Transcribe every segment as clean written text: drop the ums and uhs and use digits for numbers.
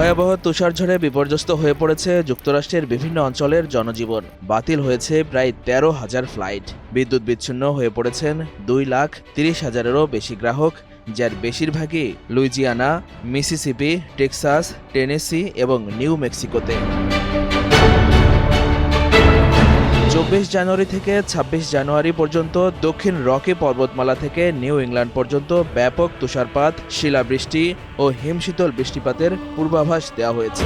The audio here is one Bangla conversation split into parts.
ভয়াবহ তুষারঝড়ে বিপর্যস্ত হয়ে পড়েছে যুক্তরাষ্ট্রের বিভিন্ন অঞ্চলের জনজীবন। বাতিল হয়েছে প্রায় 13,000 ফ্লাইট। বিদ্যুৎ বিচ্ছিন্ন হয়ে পড়েছেন 2,30,000-এরও বেশি গ্রাহক, যার বেশিরভাগই লুইজিয়ানা, মিসিসিপি, টেক্সাস, টেনেসি এবং নিউ মেক্সিকোতে। 24 জানুয়ারি থেকে 26 জানুয়ারি পর্যন্ত দক্ষিণ রকি পর্বতমালা থেকে নিউ ইংল্যান্ড পর্যন্ত ব্যাপক তুষারপাত, শিলাবৃষ্টি ও হিমশীতল বৃষ্টিপাতের পূর্বাভাস দেওয়া হয়েছে।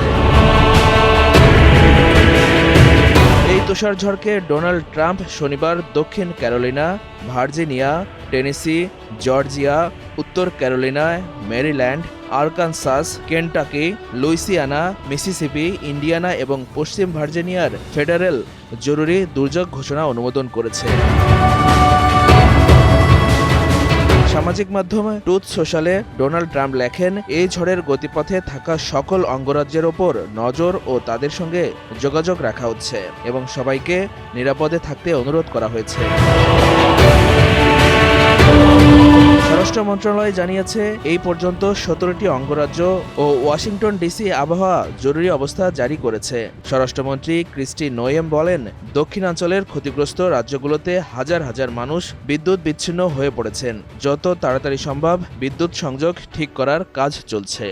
এই তুষারঝড়কে ডোনাল্ড ট্রাম্প শনিবার দক্ষিণ ক্যারোলিনা, ভার্জিনিয়া, টেনেসি, জর্জিয়া, উত্তর Carolina, Maryland, Arkansas, Kentucky, Louisiana, Mississippi, Indiana এবং পশ্চিম ভার্জিনিয়ার ফেডারেল জরুরি দুর্যোগ ঘোষণা অনুমোদন করেছে। সামাজিক মাধ্যম ট্রুথ সোশ্যালে ডোনাল্ড ট্রাম্প লেখেন, এই ঝড়ের গতিপথে থাকা সকল অঙ্গরাজ্যের ওপর নজর ও তাদের সঙ্গে যোগাযোগ রাখা হচ্ছে এবং সবাইকে নিরাপদে থাকতে অনুরোধ করা হয়েছে। স্বরাষ্ট্র মন্ত্রণালয় জানিয়েছে, এই পর্যন্ত 17টি অঙ্গরাজ্য ও ওয়াশিংটন ডিসি আবহাওয়া জরুরি অবস্থা জারি করেছে। স্বরাষ্ট্রমন্ত্রী ক্রিস্টি নোয়েম বলেন, দক্ষিণাঞ্চলের ক্ষতিগ্রস্ত রাজ্যগুলোতে হাজার হাজার মানুষ বিদ্যুৎ বিচ্ছিন্ন হয়ে পড়েছেন। যত তাড়াতাড়ি সম্ভব বিদ্যুৎ সংযোগ ঠিক করার কাজ চলছে।